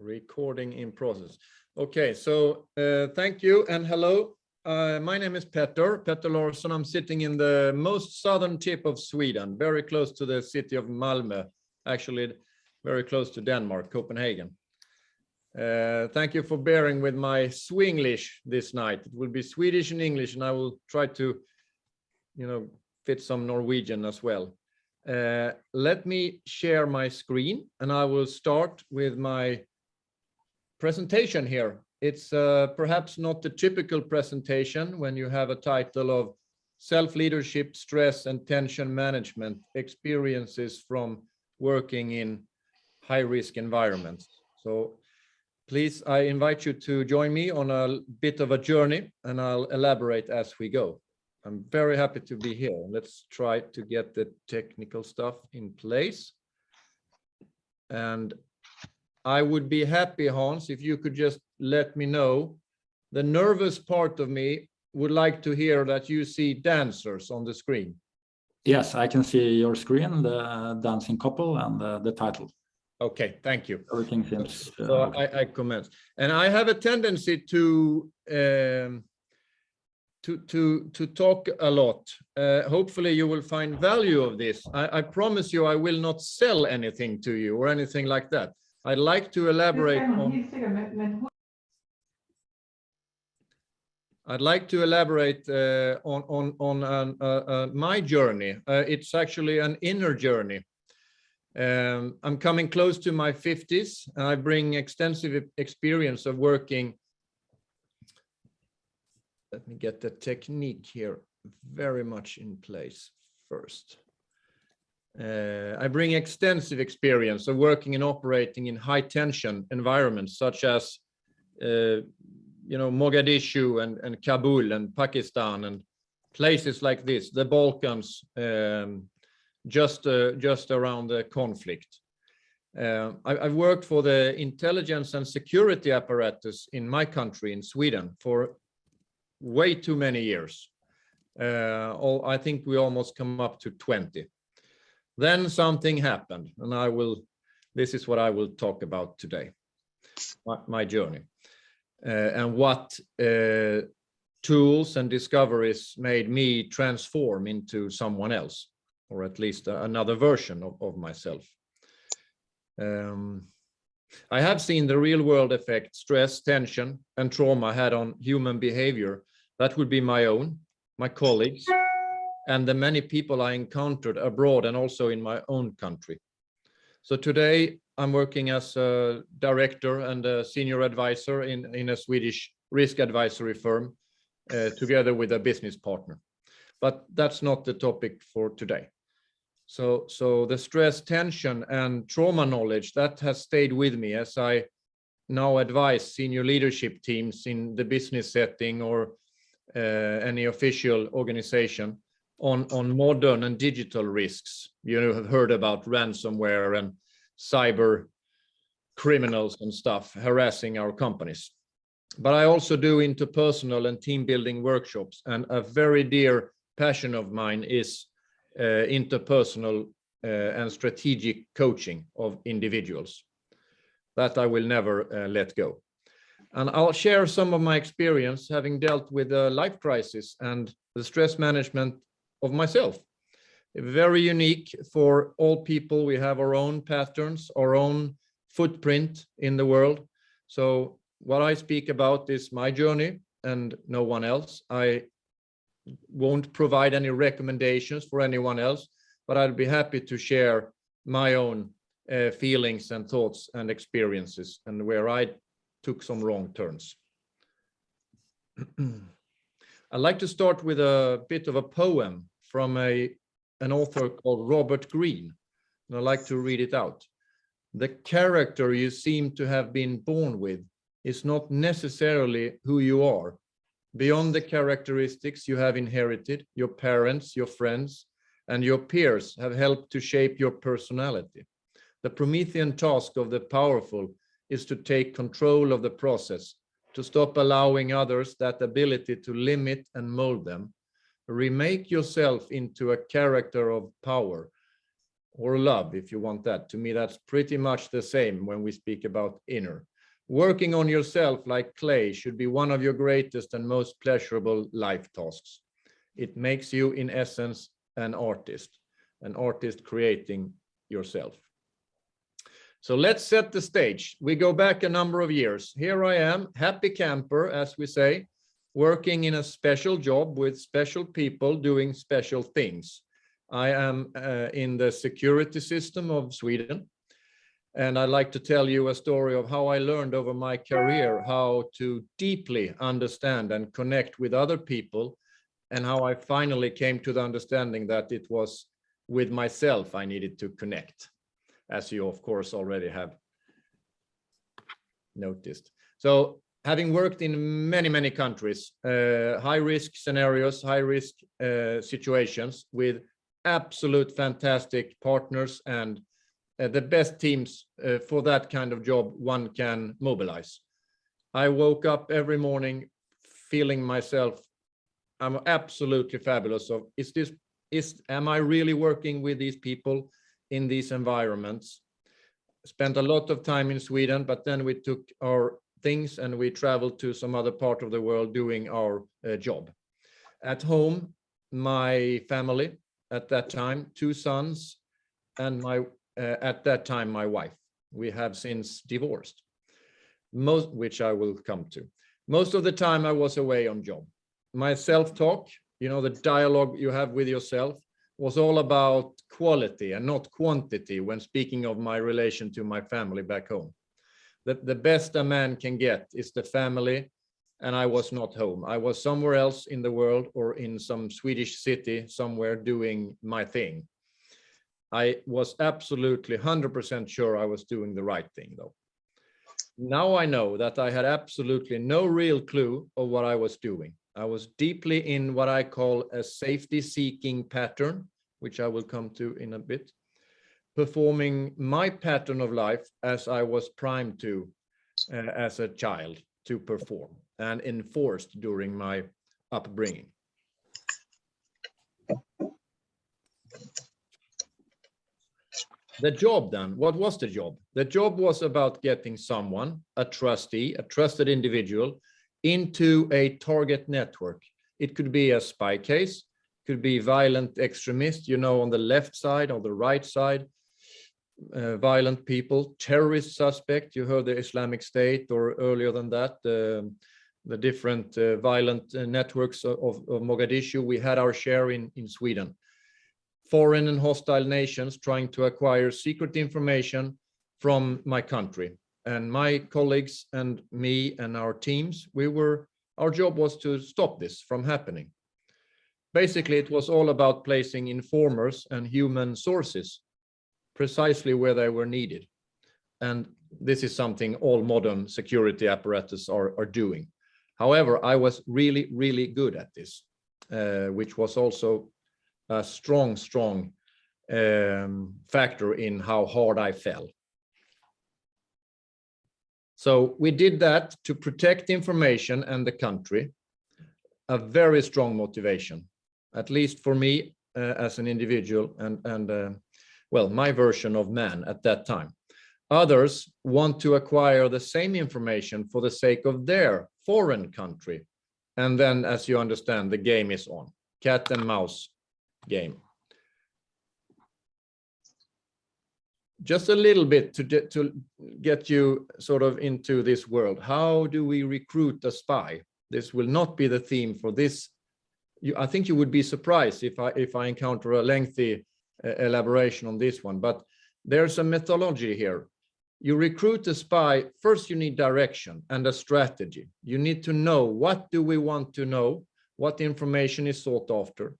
Recording in process. Okay, so thank you and hello. My name is Petter Larsson. I'm sitting in the most southern tip of Sweden, very close to the city of Malmö, actually very close to Denmark, Copenhagen. Thank you for bearing with my Swinglish this night. It will be Swedish and English, and I will try to, fit some Norwegian as well. Let me share my screen, and I will start with my presentation here. It's perhaps not the typical presentation when you have a title of Self-Leadership, Stress and Tension Management, Experiences from Working in High-Risk Environments. So please, I invite you to join me on a bit of a journey, and I'll elaborate as we go. I'm very happy to be here. Let's try to get the technical stuff in place. And I would be happy, Hans, if you could just let me know. The nervous part of me would like to hear that you see dancers on the screen. Yes, I can see your screen, the dancing couple and the title. Okay, thank you. Everything seems... So I commence. And I have a tendency to talk a lot. Hopefully you will find value of this. I promise you I will not sell anything to you or anything like that. I'd like to elaborate on my journey. It's actually an inner journey. I'm coming close to my 50s, and I bring extensive experience of working. Let me get the technique here very much in place first. I bring extensive experience of working and operating in high tension environments such as, Mogadishu and Kabul and Pakistan and places like this, the Balkans, just around the conflict. I've worked for the intelligence and security apparatus in my country, in Sweden, for way too many years. I think we almost come up to 20. Then something happened, and this is what I will talk about today, my journey, and what tools and discoveries made me transform into someone else, or at least another version of myself. I have seen the real world effect stress, tension, and trauma had on human behavior. That would be my own, my colleagues, and the many people I encountered abroad and also in my own country. So today I'm working as a director and a senior advisor in a Swedish risk advisory firm, together with a business partner. But that's not the topic for today. So the stress, tension, and trauma knowledge that has stayed with me as I now advise senior leadership teams in the business setting or any official organization on modern and digital risks. You have heard about ransomware and cyber criminals and stuff harassing our companies. But I also do interpersonal and team building workshops, and a very dear passion of mine is interpersonal and strategic coaching of individuals. That I will never let go. And I'll share some of my experience having dealt with a life crisis and the stress management of myself. Very unique for all people. We have our own patterns, our own footprint in the world. So what I speak about is my journey and no one else. I won't provide any recommendations for anyone else, but I'd be happy to share my own feelings and thoughts and experiences and where I took some wrong turns. I'd like to start with a bit of a poem from an author called Robert Greene, and I'd like to read it out. The character you seem to have been born with is not necessarily who you are. Beyond the characteristics you have inherited, your parents, your friends, and your peers have helped to shape your personality. The Promethean task of the powerful is to take control of the process, to stop allowing others that ability to limit and mold them. Remake yourself into a character of power or love, if you want that. To me, that's pretty much the same when we speak about inner. Working on yourself like clay should be one of your greatest and most pleasurable life tasks. It makes you, in essence, an artist creating yourself. So let's set the stage. We go back a number of years. Here I am, happy camper, as we say, working in a special job with special people doing special things. I am in the security system of Sweden. And I'd like to tell you a story of how I learned over my career how to deeply understand and connect with other people, and how I finally came to the understanding that it was with myself I needed to connect, as you of course already have noticed. So having worked in many, many countries, high risk scenarios, high risk situations with absolute fantastic partners and the best teams for that kind of job one can mobilize. I woke up every morning feeling myself, I'm absolutely fabulous. So am I really working with these people in these environments? Spent a lot of time in Sweden, but then we took our things and we traveled to some other part of the world doing our job. At home, my family at that time, 2 sons, and at that time my wife. We have since divorced, which I will come to. Most of the time I was away on job. My self-talk, you know, the dialogue you have with yourself, was all about quality and not quantity when speaking of my relation to my family back home. The best a man can get is the family, and I was not home. I was somewhere else in the world or in some Swedish city somewhere doing my thing. I was absolutely 100% sure I was doing the right thing, though. Now I know that I had absolutely no real clue of what I was doing. I was deeply in what I call a safety-seeking pattern, which I will come to in a bit, performing my pattern of life as I was primed to as a child to perform and enforced during my upbringing. The job then, what was the job? The job was about getting someone, a trustee, a trusted individual, into a target network. It could be a spy case, could be violent extremists, you know, on the left side, on the right side, violent people, terrorist suspect, you heard the Islamic State, or earlier than that, the different violent networks of Mogadishu. We had our share in Sweden. Foreign and hostile nations trying to acquire secret information from my country. And my colleagues and me and our teams, our job was to stop this from happening. Basically, it was all about placing informers and human sources precisely where they were needed. And this is something all modern security apparatus are doing. However, I was really, really good at this, which was also a strong factor in how hard I fell. So we did that to protect information and the country, a very strong motivation, at least for me as an individual and well, my version of man at that time. Others want to acquire the same information for the sake of their foreign country. And then, as you understand, the game is on, cat and mouse game. Just a little bit to get you sort of into this world. How do we recruit a spy? This will not be the theme for this. I think you would be surprised if I encounter a lengthy elaboration on this one, but there's a methodology here. You recruit a spy, first you need direction and a strategy. You need to know, what do we want to know? What information is sought after?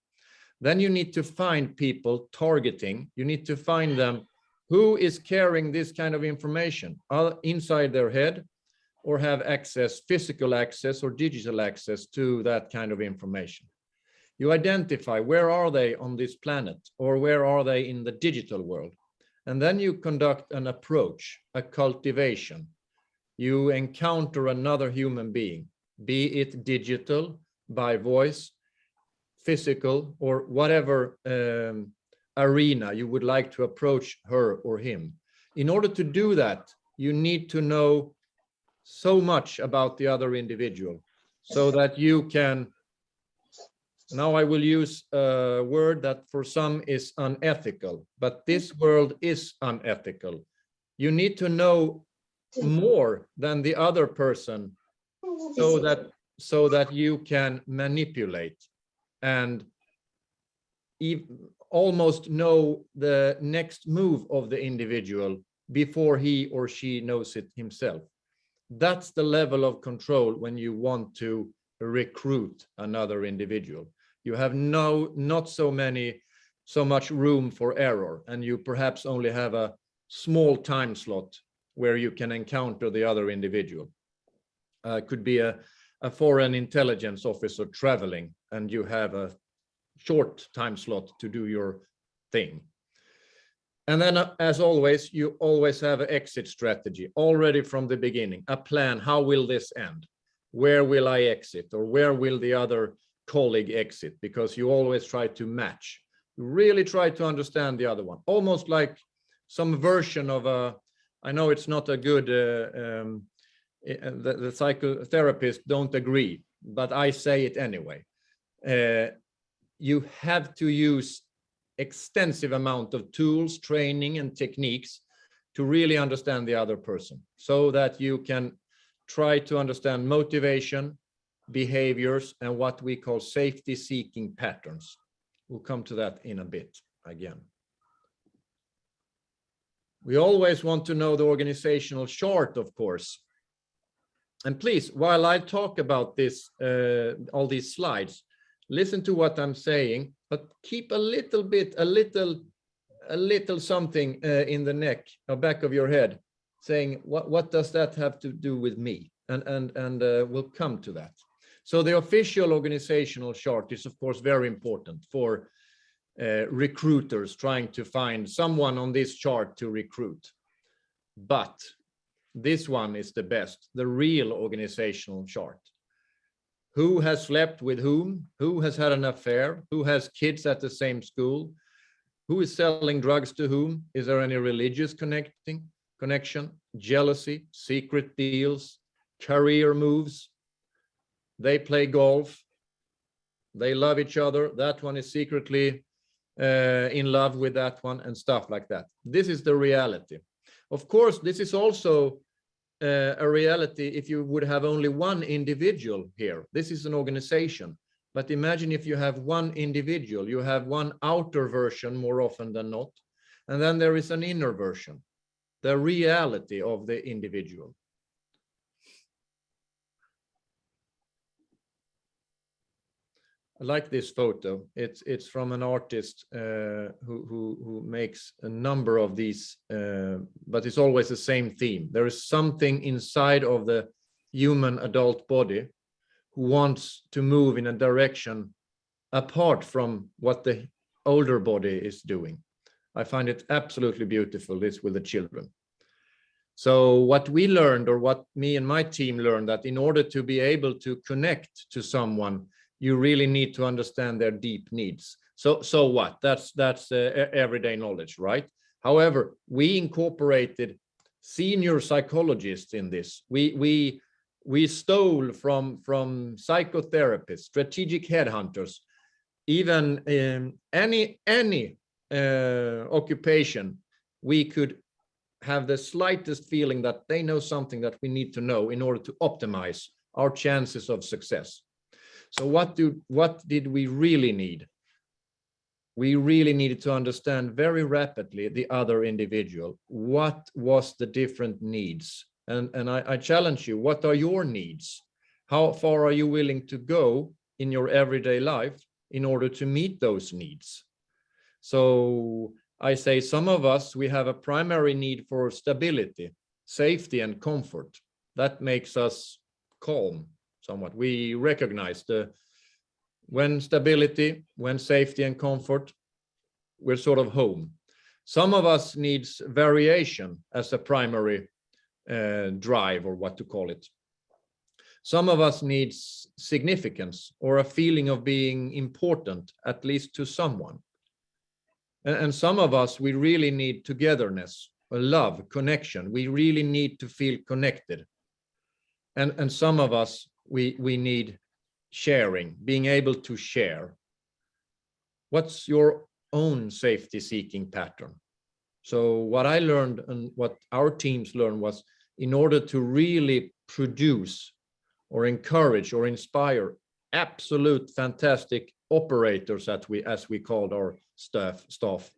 Then you need to find people targeting. You need to find them who is carrying this kind of information inside their head, or have access, physical access or digital access to that kind of information. You identify where are they on this planet, or where are they in the digital world? And then you conduct an approach, a cultivation. You encounter another human being, be it digital, by voice, physical, or whatever arena you would like to approach her or him. In order to do that, you need to know so much about the other individual, so that you can, now I will use a word that for some is unethical, but this world is unethical. You need to know more than the other person so that you can manipulate and almost know the next move of the individual before he or she knows it himself. That's the level of control when you want to recruit another individual. You have not so much room for error, and you perhaps only have a small time slot where you can encounter the other individual. Could be a foreign intelligence officer traveling, and you have a short time slot to do your thing. And then, as always, you always have an exit strategy already from the beginning, a plan. How will this end? Where will I exit, or where will the other colleague exit? Because you always try to match. You really try to understand the other one, almost like some version of a, I know it's not a good, the psychotherapists don't agree, but I say it anyway. You have to use extensive amount of tools, training, and techniques to really understand the other person, so that you can try to understand motivation, behaviors, and what we call safety-seeking patterns. We'll come to that in a bit again. We always want to know the organizational chart, of course. And please, while I talk about this, all these slides, listen to what I'm saying, but keep a little something in the neck or back of your head, saying, what does that have to do with me? And we'll come to that. So the official organizational chart is, of course, very important for recruiters trying to find someone on this chart to recruit. But this one is the best, the real organizational chart. Who has slept with whom? Who has had an affair? Who has kids at the same school? Who is selling drugs to whom? Is there any religious connection? Jealousy, secret deals, career moves? They play golf. They love each other. That one is secretly in love with that one, and stuff like that. This is the reality. Of course, this is also a reality if you would have only one individual here. This is an organization. But imagine if you have one individual, you have one outer version more often than not. And then there is an inner version, the reality of the individual. I like this photo. It's from an artist who makes a number of these, but it's always the same theme. There is something inside of the human adult body who wants to move in a direction apart from what the older body is doing. I find it absolutely beautiful, this with the children. So what we learned, or what me and my team learned, that in order to be able to connect to someone, you really need to understand their deep needs. So what? That's everyday knowledge, right? However, we incorporated senior psychologists in this. We stole from psychotherapists, strategic headhunters, even any occupation. We could have the slightest feeling that they know something that we need to know in order to optimize our chances of success. So what did we really need? We really needed to understand very rapidly the other individual. What was the different needs? And I challenge you, what are your needs? How far are you willing to go in your everyday life in order to meet those needs? So I say some of us, we have a primary need for stability, safety, and comfort. That makes us calm somewhat. We recognize when stability, when safety and comfort, we're sort of home. Some of us needs variation as a primary drive, or what to call it. Some of us needs significance, or a feeling of being important, at least to someone. And some of us, we really need togetherness, a love, connection. We really need to feel connected. And some of us, we need sharing, being able to share. What's your own safety seeking pattern? So what I learned and what our teams learned was, in order to really produce or encourage or inspire absolute fantastic operators, as we called our staff,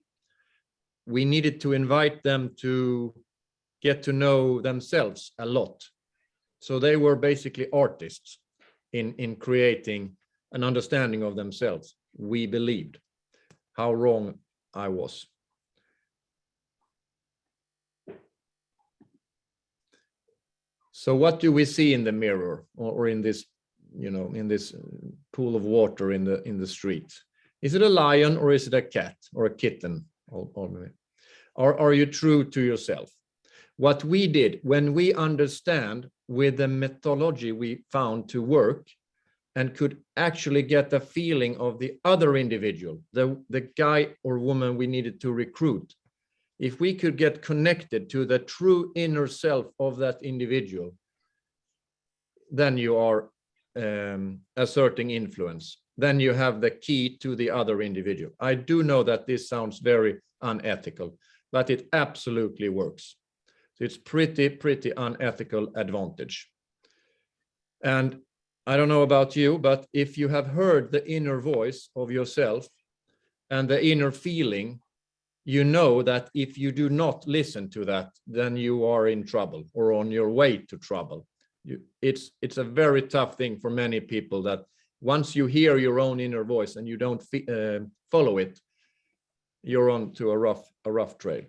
we needed to invite them to get to know themselves a lot. So they were basically artists in creating an understanding of themselves. We believed. How wrong I was. So what do we see in the mirror, or in this, in this pool of water in the street? Is it a lion, or is it a cat or a kitten? Or are you true to yourself? What we did, when we understand with the methodology we found to work, and could actually get the feeling of the other individual, the guy or woman we needed to recruit, if we could get connected to the true inner self of that individual, then you are asserting influence. Then you have the key to the other individual. I do know that this sounds very unethical, but it absolutely works. So it's pretty unethical advantage. And I don't know about you, but if you have heard the inner voice of yourself and the inner feeling, you know that if you do not listen to that, then you are in trouble or on your way to trouble. It's a very tough thing for many people, that once you hear your own inner voice and you don't follow it, you're on to a rough trail.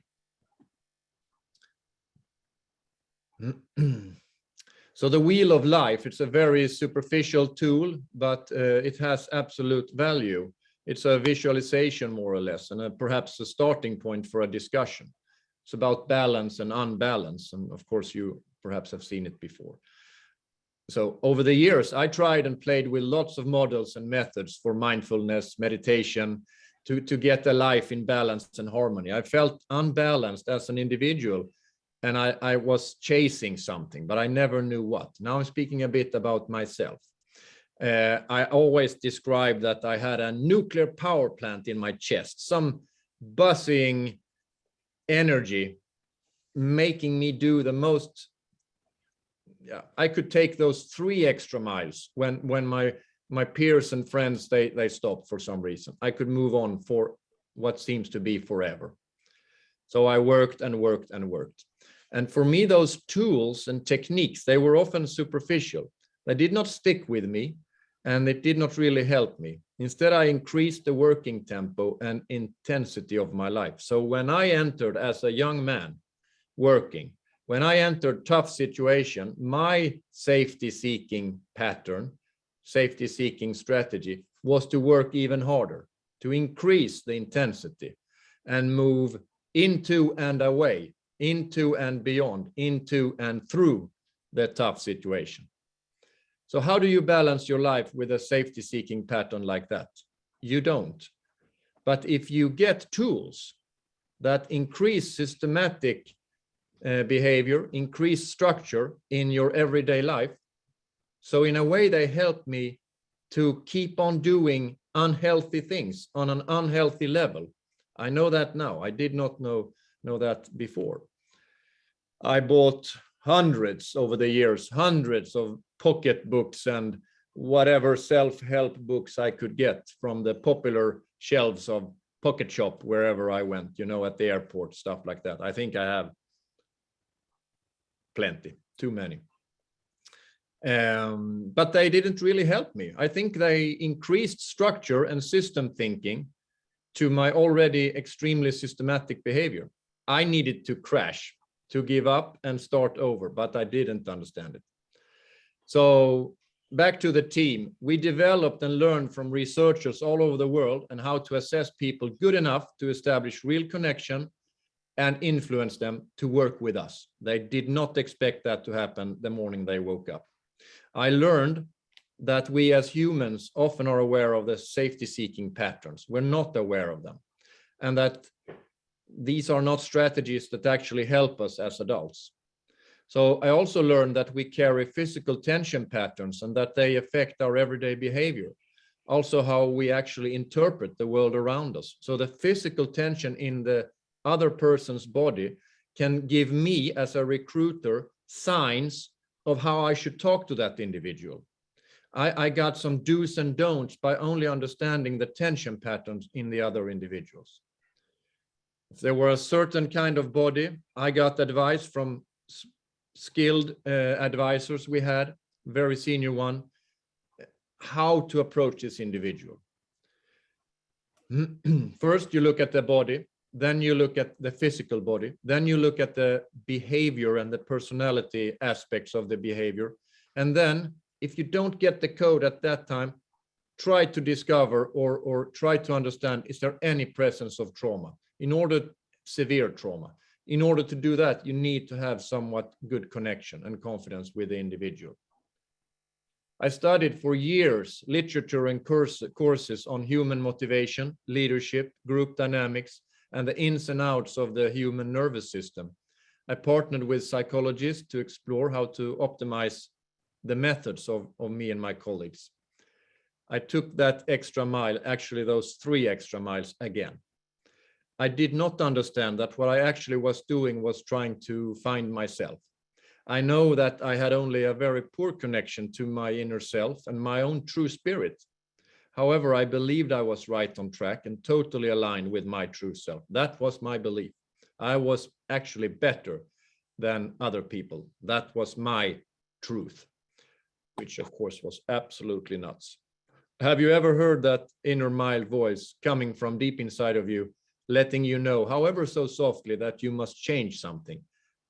So the wheel of life, it's a very superficial tool, but it has absolute value. It's a visualization, more or less, and perhaps a starting point for a discussion. It's about balance and unbalance, and of course you perhaps have seen it before. So over the years, I tried and played with lots of models and methods for mindfulness, meditation, to get a life in balance and harmony. I felt unbalanced as an individual, and I was chasing something, but I never knew what. Now I'm speaking a bit about myself. I always described that I had a nuclear power plant in my chest, some buzzing energy making me do the most. Yeah, I could take those 3 extra miles when my peers and friends, they stopped for some reason. I could move on for what seems to be forever. So I worked and worked and worked. And for me, those tools and techniques, they were often superficial. They did not stick with me, and it did not really help me. Instead, I increased the working tempo and intensity of my life. So when I entered as a young man working, when I entered tough situation, my safety-seeking pattern, safety-seeking strategy was to work even harder, to increase the intensity and move into and away, into and beyond, into and through the tough situation. So how do you balance your life with a safety-seeking pattern like that? You don't. But if you get tools that increase systematic behavior, increase structure in your everyday life, so in a way they help me to keep on doing unhealthy things on an unhealthy level. I know that now. I did not know that before. I bought hundreds over the years, hundreds of pocket books and whatever self-help books I could get from the popular shelves of Pocket Shop wherever I went, at the airport, stuff like that. I think I have plenty, too many. But they didn't really help me. I think they increased structure and system thinking to my already extremely systematic behavior. I needed to crash, to give up and start over, but I didn't understand it. So back to the team, we developed and learned from researchers all over the world and how to assess people good enough to establish real connection and influence them to work with us. They did not expect that to happen the morning they woke up. I learned that we as humans often are aware of the safety-seeking patterns. We're not aware of them. And that these are not strategies that actually help us as adults. So I also learned that we carry physical tension patterns and that they affect our everyday behavior. Also how we actually interpret the world around us. So the physical tension in the other person's body can give me as a recruiter signs of how I should talk to that individual. I got some do's and don'ts by only understanding the tension patterns in the other individuals. If there were a certain kind of body, I got advice from skilled advisors we had, very senior one, how to approach this individual. First, you look at the body, then you look at the physical body, then you look at the behavior and the personality aspects of the behavior. And then if you don't get the code at that time, try to discover or try to understand, is there any presence of trauma? Severe trauma. In order to do that, you need to have somewhat good connection and confidence with the individual. I studied for years literature and courses on human motivation, leadership, group dynamics, and the ins and outs of the human nervous system. I partnered with psychologists to explore how to optimize the methods of me and my colleagues. I took that extra mile, actually those 3 extra miles again. I did not understand that what I actually was doing was trying to find myself. I know that I had only a very poor connection to my inner self and my own true spirit. However, I believed I was right on track and totally aligned with my true self. That was my belief. I was actually better than other people. That was my truth, which of course was absolutely nuts. Have you ever heard that inner mild voice coming from deep inside of you, letting you know, however so softly, that you must change something?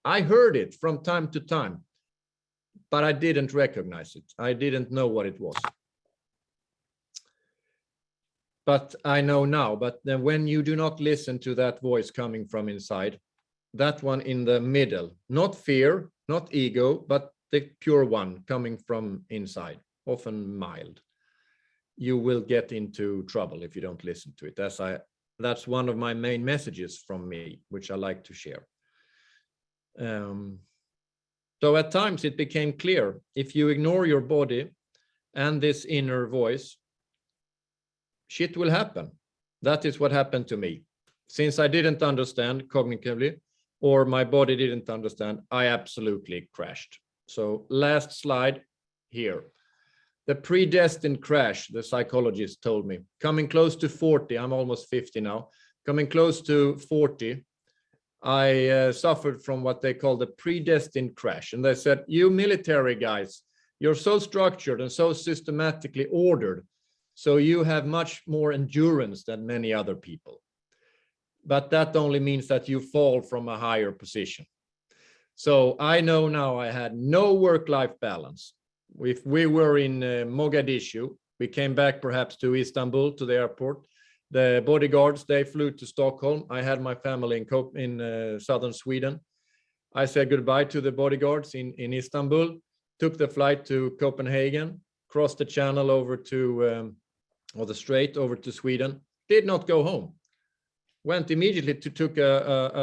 I heard it from time to time, but I didn't recognize it. I didn't know what it was. But I know now, but then when you do not listen to that voice coming from inside, that one in the middle, not fear, not ego, but the pure one coming from inside, often mild, you will get into trouble if you don't listen to it. That's one of my main messages from me, which I like to share. So at times it became clear, if you ignore your body and this inner voice, shit will happen. That is what happened to me. Since I didn't understand cognitively, or my body didn't understand, I absolutely crashed. So last slide here. The predestined crash, the psychologist told me. Coming close to 40, I'm almost 50 now. Coming close to 40, I suffered from what they call the predestined crash. And they said, you military guys, you're so structured and so systematically ordered, so you have much more endurance than many other people. But that only means that you fall from a higher position. So I know now I had no work-life balance. If we were in Mogadishu, we came back perhaps to Istanbul, to the airport. The bodyguards, they flew to Stockholm. I had my family in southern Sweden. I said goodbye to the bodyguards in Istanbul, took the flight to Copenhagen, crossed the channel over to, or the strait over to Sweden, did not go home. Went immediately to took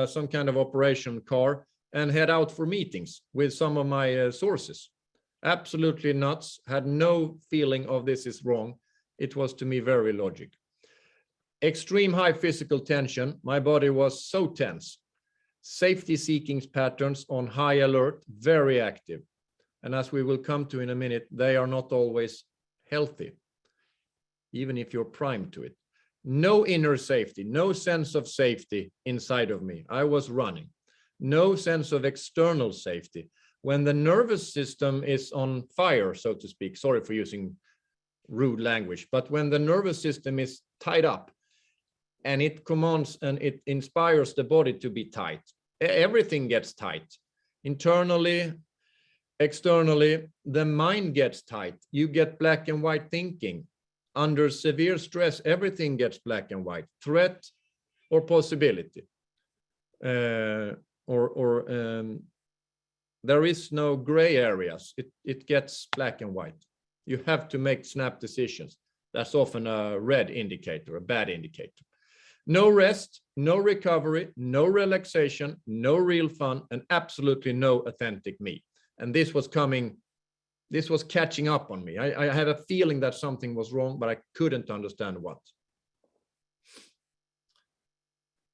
some kind of operation car and head out for meetings with some of my sources. Absolutely nuts, had no feeling of this is wrong. It was to me very logic. Extreme high physical tension, my body was so tense. Safety seeking patterns on high alert, very active. And as we will come to in a minute, they are not always healthy, even if you're primed to it. No inner safety, no sense of safety inside of me. I was running. No sense of external safety. When the nervous system is on fire, so to speak, sorry for using rude language, but when the nervous system is tied up and it commands and it inspires the body to be tight, everything gets tight. Internally, externally, the mind gets tight. You get black and white thinking. Under severe stress, everything gets black and white, threat or possibility. There is no gray areas. It gets black and white. You have to make snap decisions. That's often a red indicator, a bad indicator. No rest, no recovery, no relaxation, no real fun, and absolutely no authentic me. And this was catching up on me. I had a feeling that something was wrong, but I couldn't understand what.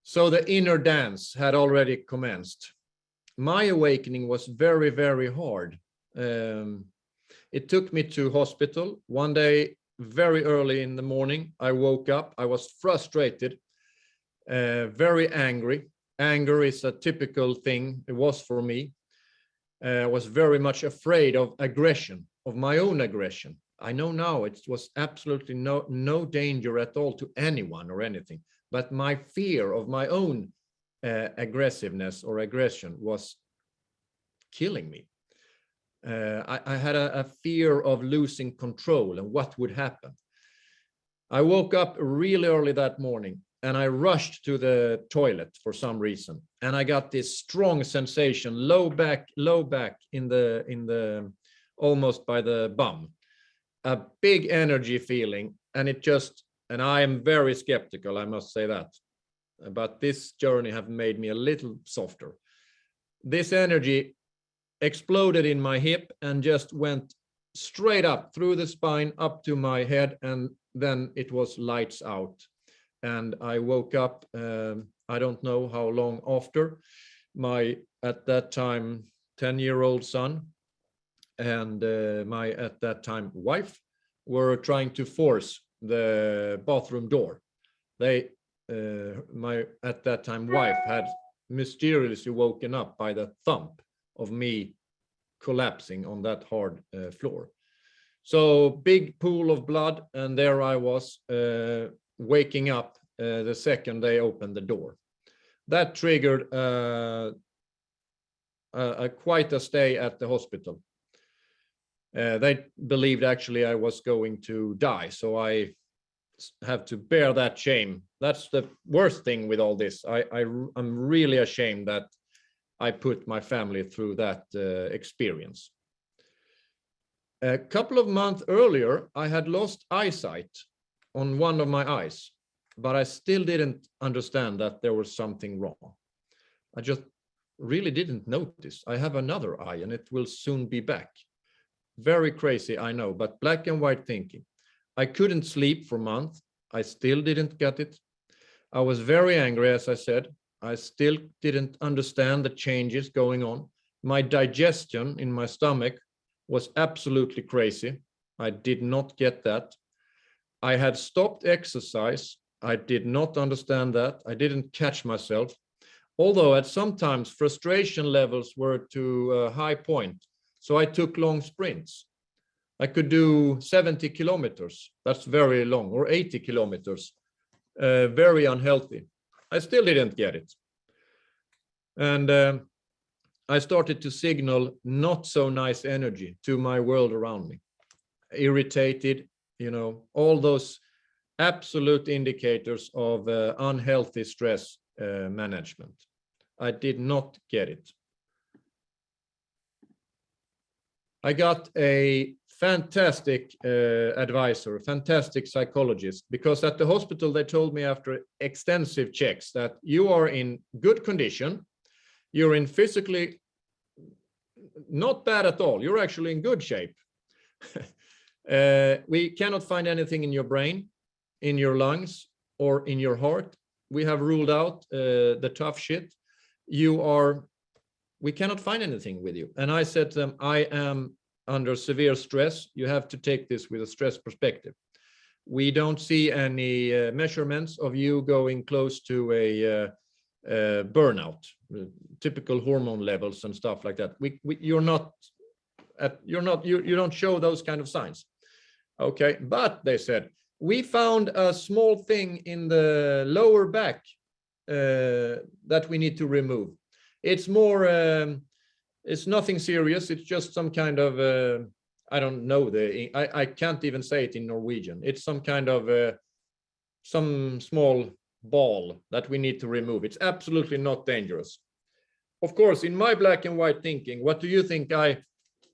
So the inner dance had already commenced. My awakening was very, very hard. It took me to hospital. One day, very early in the morning, I woke up. I was frustrated, very angry. Anger is a typical thing. It was for me. I was very much afraid of aggression, of my own aggression. I know now it was absolutely no danger at all to anyone or anything, but my fear of my own aggressiveness or aggression was killing me. I had a fear of losing control and what would happen. I woke up really early that morning and I rushed to the toilet for some reason. And I got this strong sensation, low back in the almost by the bum, a big energy feeling. And I am very skeptical, I must say that. But this journey have made me a little softer. This energy exploded in my hip and just went straight up through the spine up to my head, and then it was lights out. And I woke up, I don't know how long after, my at that time 10-year-old son and my at that time wife were trying to force the bathroom door. My at that time wife had mysteriously woken up by the thump of me collapsing on that hard floor. So big pool of blood, and there I was waking up the second they opened the door. That triggered quite a stay at the hospital. They believed actually I was going to die, so I have to bear that shame. That's the worst thing with all this. I'm really ashamed that I put my family through that experience. A couple of months earlier, I had lost eyesight on one of my eyes, but I still didn't understand that there was something wrong. I just really didn't notice. I have another eye and it will soon be back. Very crazy, I know, but black and white thinking. I couldn't sleep for months. I still didn't get it. I was very angry, as I said. I still didn't understand the changes going on. My digestion in my stomach was absolutely crazy. I did not get that. I had stopped exercise. I did not understand that. I didn't catch myself. Although at sometimes frustration levels were to a high point. So I took long sprints. I could do 70 kilometers. That's very long, or 80 kilometers. Very unhealthy. I still didn't get it. And I started to signal not so nice energy to my world around me. Irritated, all those absolute indicators of unhealthy stress management. I did not get it. I got a fantastic advisor, a fantastic psychologist, because at the hospital they told me after extensive checks that you are in good condition, you're in physically not bad at all, you're actually in good shape. We cannot find anything in your brain, in your lungs, or in your heart. We have ruled out the tough shit. We cannot find anything with you. And I said to them, I am under severe stress. You have to take this with a stress perspective. We don't see any measurements of you going close to a burnout, typical hormone levels and stuff like that. You don't show those kind of signs. Okay, but they said, we found a small thing in the lower back that we need to remove. It's more, it's nothing serious. It's just some kind of, I don't know, I can't even say it in Norwegian. It's some kind of, some small ball that we need to remove. It's absolutely not dangerous. Of course, in my black and white thinking, what do you think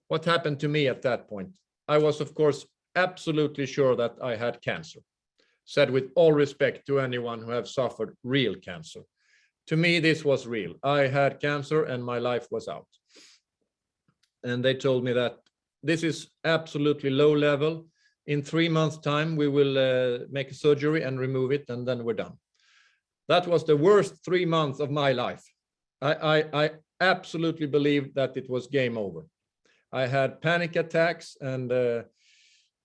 what happened to me at that point? I was, of course, absolutely sure that I had cancer. said with all respect to anyone who have suffered real cancer. To me, this was real. I had cancer and my life was out. And they told me that this is absolutely low level. In 3 months' time, we will make a surgery and remove it, and then we're done. That was the worst 3 months of my life. I absolutely believed that it was game over. I had panic attacks and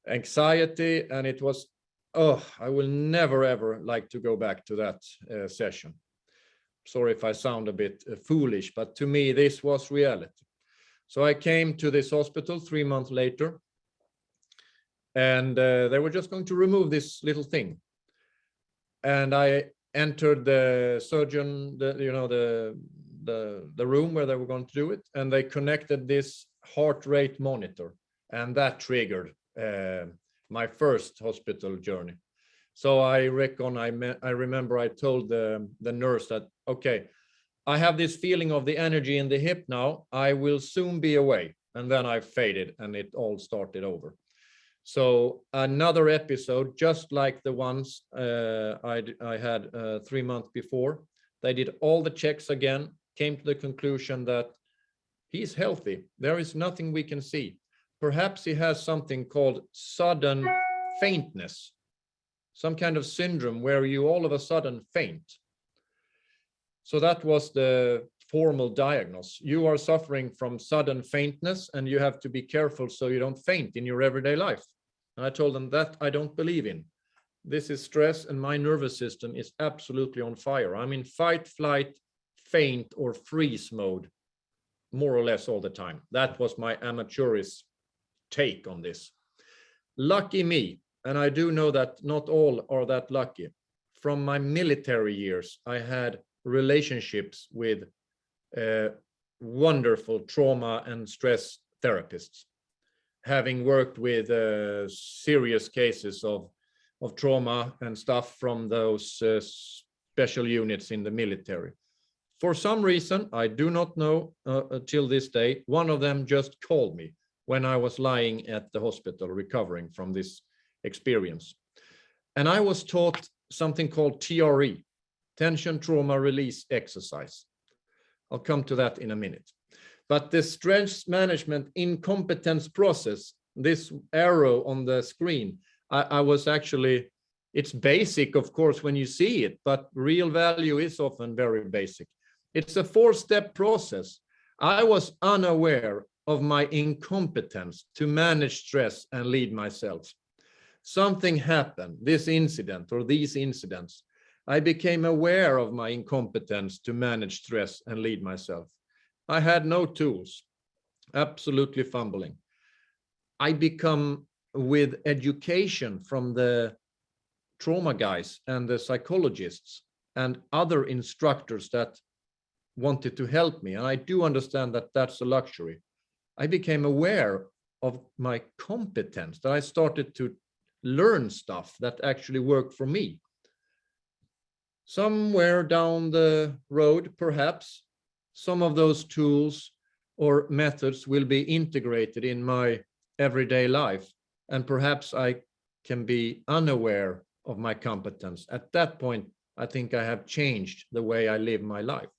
anxiety, and it was, I will never, ever like to go back to that session. Sorry if I sound a bit foolish, but to me, this was reality. So I came to this hospital 3 months later, and they were just going to remove this little thing. And I entered the surgeon, the room where they were going to do it, and they connected this heart rate monitor, and that triggered my first hospital journey. So I remember I told the nurse that, okay, I have this feeling of the energy in the hip now. I will soon be away. And then I faded and it all started over. So another episode, just like the ones I had 3 months before. They did all the checks again, came to the conclusion that he's healthy. There is nothing we can see. Perhaps he has something called sudden faintness, some kind of syndrome where you all of a sudden faint. So that was the formal diagnosis. You are suffering from sudden faintness and you have to be careful so you don't faint in your everyday life. And I told them that I don't believe in. This is stress and my nervous system is absolutely on fire. I'm in fight, flight, faint or freeze mode, more or less all the time. That was my amateurish take on this. Lucky me, and I do know that not all are that lucky. From my military years, I had relationships with wonderful trauma and stress therapists, having worked with serious cases of trauma and stuff from those special units in the military. For some reason, I do not know till this day, one of them just called me when I was lying at the hospital recovering from this experience. And I was taught something called TRE, Tension Trauma Release Exercise. I'll come to that in a minute. But the stress management incompetence process, this arrow on the screen, I was actually, it's basic, of course, when you see it, but real value is often very basic. It's a 4-step process. I was unaware of my incompetence to manage stress and lead myself. Something happened, this incident or these incidents. I became aware of my incompetence to manage stress and lead myself. I had no tools, absolutely fumbling. I become, with education from the trauma guys and the psychologists and other instructors that wanted to help me, and I do understand that that's a luxury. I became aware of my competence, that I started to learn stuff that actually worked for me. Somewhere down the road, perhaps, some of those tools or methods will be integrated in my everyday life, and perhaps I can be unaware of my competence. At that point, I think I have changed the way I live my life.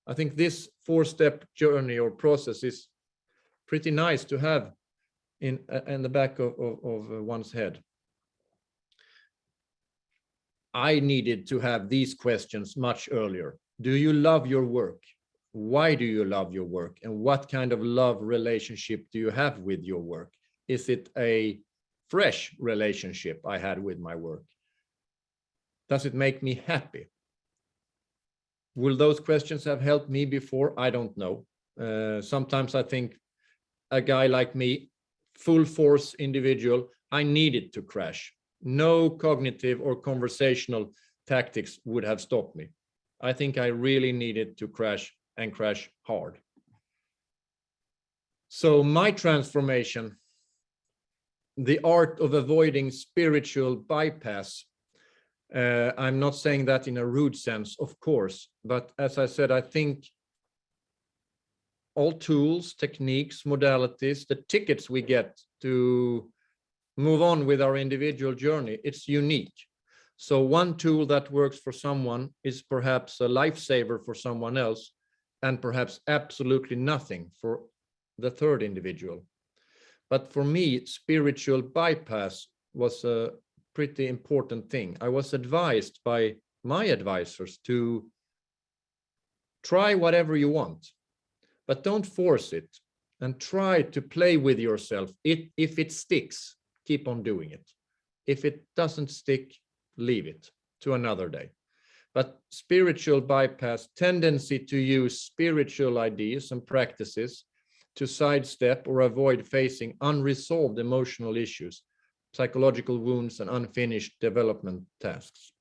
I think this 4-step journey or process is pretty nice to have in the back of one's head. I needed to have these questions much earlier. Do you love your work? Why do you love your work? And what kind of love relationship do you have with your work? Is it a fresh relationship I had with my work? Does it make me happy? Will those questions have helped me before? I don't know. Sometimes I think a guy like me, full force individual, I needed to crash. No cognitive or conversational tactics would have stopped me. I think I really needed to crash and crash hard. So my transformation, the art of avoiding spiritual bypass, I'm not saying that in a rude sense, of course, but as I said, I think all tools, techniques, modalities, the tickets we get to move on with our individual journey, it's unique. So one tool that works for someone is perhaps a lifesaver for someone else, and perhaps absolutely nothing for the third individual. But for me, spiritual bypass was a pretty important thing. I was advised by my advisors to try whatever you want, but don't force it, and try to play with yourself. If it sticks, keep on doing it. If it doesn't stick, leave it to another day. But spiritual bypass, tendency to use spiritual ideas and practices to sidestep or avoid facing unresolved emotional issues, psychological wounds, and unfinished development tasks.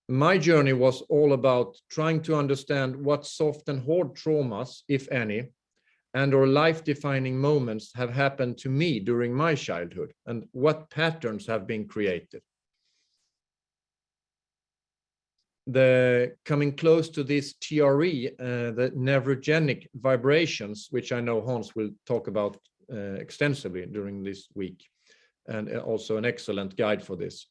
My journey was all about trying to understand what soft and hard traumas, if any, and or life-defining moments have happened to me during my childhood, and what patterns have been created. The coming close to this TRE, the neurogenic vibrations, which I know Hans will talk about extensively during this week, and also an excellent guide for this.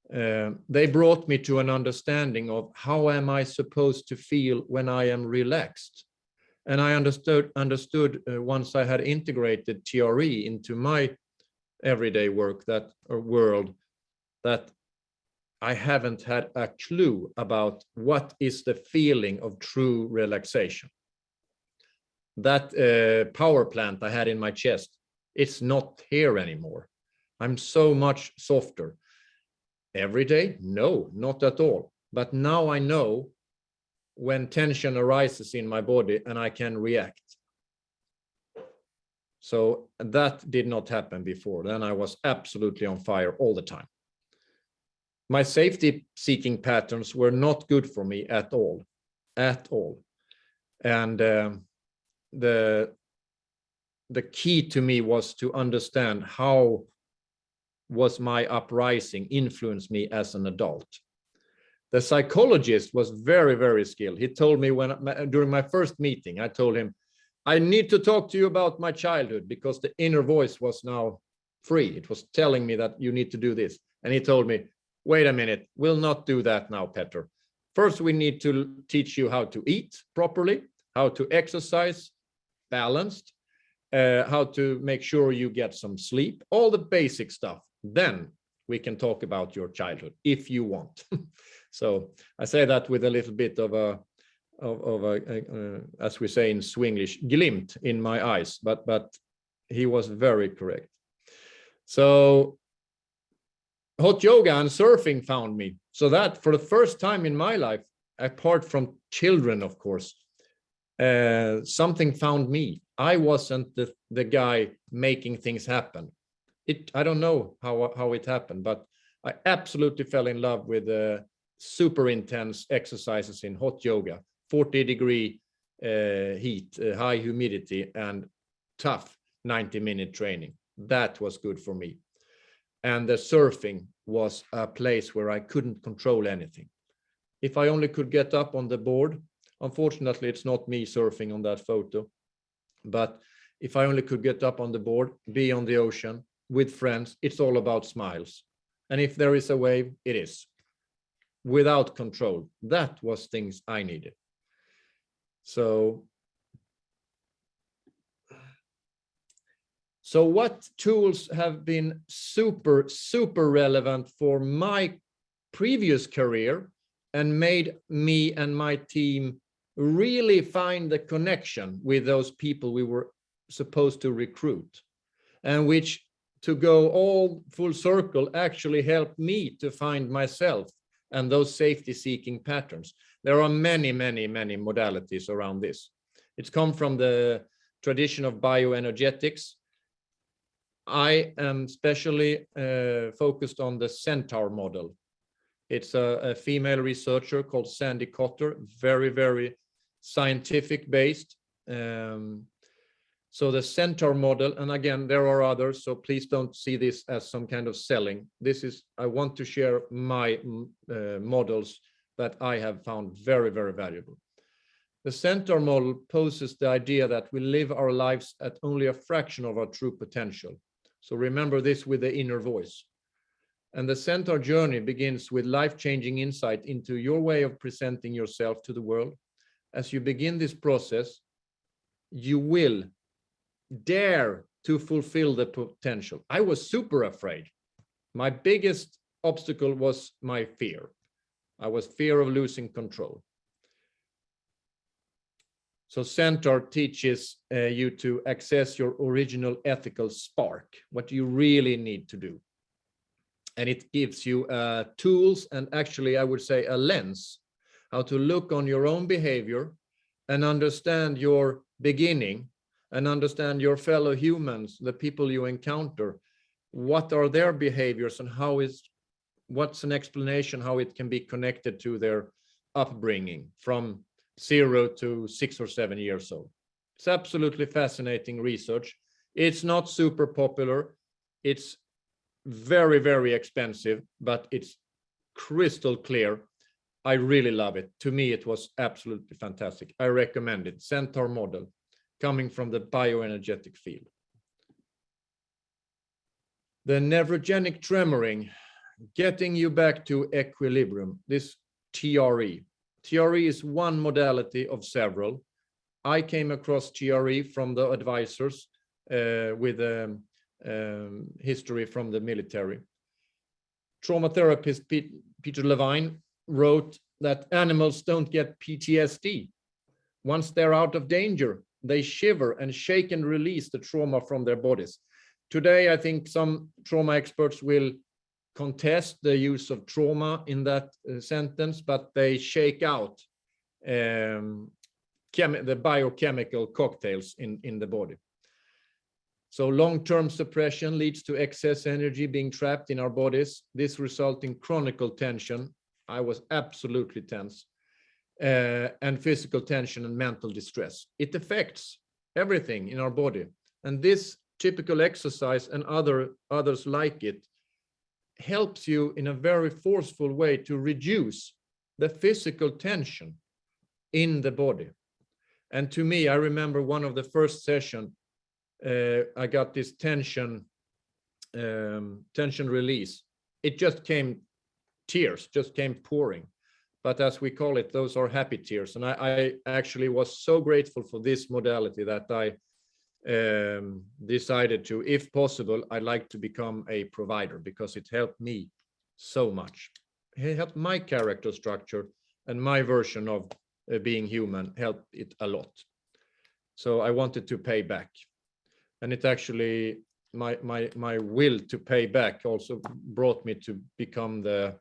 They brought me to an understanding of how am I supposed to feel when I am relaxed. And I understood once I had integrated TRE into my everyday work world, that I haven't had a clue about what is the feeling of true relaxation. That power plant I had in my chest, it's not here anymore. I'm so much softer. Every day? No, not at all. But now I know when tension arises in my body and I can react. So that did not happen before. Then I was absolutely on fire all the time. My safety-seeking patterns were not good for me at all. And the key to me was to understand how was my uprising influenced me as an adult. The psychologist was very, very skilled. He told me during my first meeting, I told him, I need to talk to you about my childhood, because the inner voice was now free. It was telling me that you need to do this. And he told me, wait a minute, we'll not do that now, Petter. First, we need to teach you how to eat properly, how to exercise balanced, how to make sure you get some sleep, all the basic stuff. Then we can talk about your childhood if you want. So I say that with a little bit of a as we say in Swedish, glimt in my eyes, but he was very correct. So hot yoga and surfing found me. So that for the first time in my life, apart from children, of course, something found me. I wasn't the guy making things happen. I don't know how it happened, but I absolutely fell in love with super intense exercises in hot yoga, 40-degree heat, high humidity, and tough 90-minute training. That was good for me. And the surfing was a place where I couldn't control anything. If I only could get up on the board, unfortunately, it's not me surfing on that photo, but if I only could get up on the board, be on the ocean with friends, it's all about smiles. And if there is a wave, it is. Without control. That was things I needed. So what tools have been super, super relevant for my previous career and made me and my team really find the connection with those people we were supposed to recruit, and which, to go all full circle, actually helped me to find myself and those safety-seeking patterns. There are many, many, many modalities around this. It's come from the tradition of bioenergetics. I am especially focused on the centaur model. It's a female researcher called Sandy Cotter, very, very scientific based. So the centaur model, and again, there are others, so please don't see this as some kind of selling. This is, I want to share my models that I have found very, very valuable. The centaur model poses the idea that we live our lives at only a fraction of our true potential. So remember this with the inner voice. And the centaur journey begins with life-changing insight into your way of presenting yourself to the world. As you begin this process, you will dare to fulfill the potential. I was super afraid. My biggest obstacle was my fear. I was fear of losing control. So Centaur teaches you to access your original ethical spark, what you really need to do. And it gives you tools and actually, I would say, a lens, how to look on your own behavior and understand your beginning and understand your fellow humans, the people you encounter. What are their behaviors and what's an explanation how it can be connected to their upbringing from 0 to 6 or 7 years old. It's absolutely fascinating research. It's not super popular. It's very, very expensive, but it's crystal clear. I really love it. To me, it was absolutely fantastic. I recommend it. Centaur model coming from the bioenergetic field. The neurogenic tremoring, getting you back to equilibrium, this TRE. TRE is one modality of several. I came across TRE from the advisors with history from the military. Trauma therapist Petter Larsson wrote that animals don't get PTSD. Once they're out of danger, they shiver and shake and release the trauma from their bodies. Today, I think some trauma experts will contest the use of trauma in that sentence, but they shake out the biochemical cocktails in the body. So long-term suppression leads to excess energy being trapped in our bodies. This results in chronic tension. I was absolutely tense. And physical tension and mental distress. It affects everything in our body. And this typical exercise and others like it helps you in a very forceful way to reduce the physical tension in the body. And to me, I remember one of the first sessions, I got this tension release. It just came, tears just came pouring. But as we call it, those are happy tears. And I actually was so grateful for this modality that I decided to, if possible, I'd like to become a provider because it helped me so much. It helped my character structure and my version of being human, helped it a lot. So I wanted to pay back. And it actually, my will to pay back also brought me to become the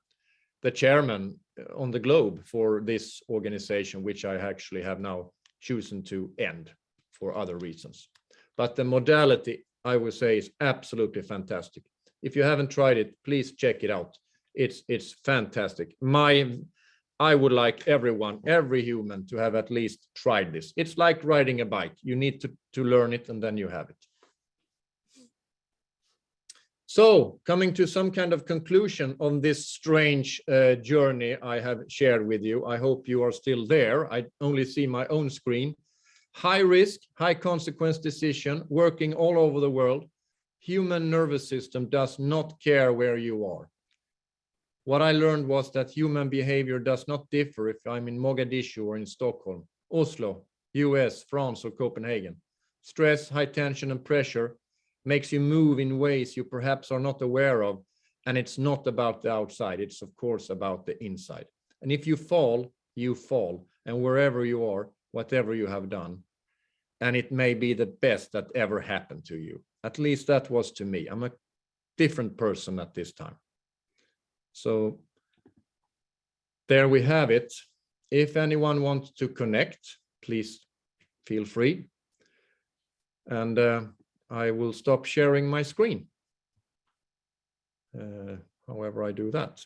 chairman on the globe for this organization, which I actually have now chosen to end for other reasons. But the modality, I would say, is absolutely fantastic. If you haven't tried it, please check it out. It's fantastic. I would like every human to have at least tried this. It's like riding a bike. You need to learn it and then you have it. So coming to some kind of conclusion on this strange journey I have shared with you. I hope you are still there. I only see my own screen. High risk, high consequence decision, working all over the world. Human nervous system does not care where you are. What I learned was that human behavior does not differ if I'm in Mogadishu or in Stockholm, Oslo, US, France, or Copenhagen. Stress, high tension, and pressure makes you move in ways you perhaps are not aware of. And it's not about the outside. It's, of course, about the inside. And if you fall, you fall. And wherever you are, whatever you have done, and it may be the best that ever happened to you. At least that was to me. I'm a different person at this time. So there we have it. If anyone wants to connect, please feel free. And I will stop sharing my screen. However I do that.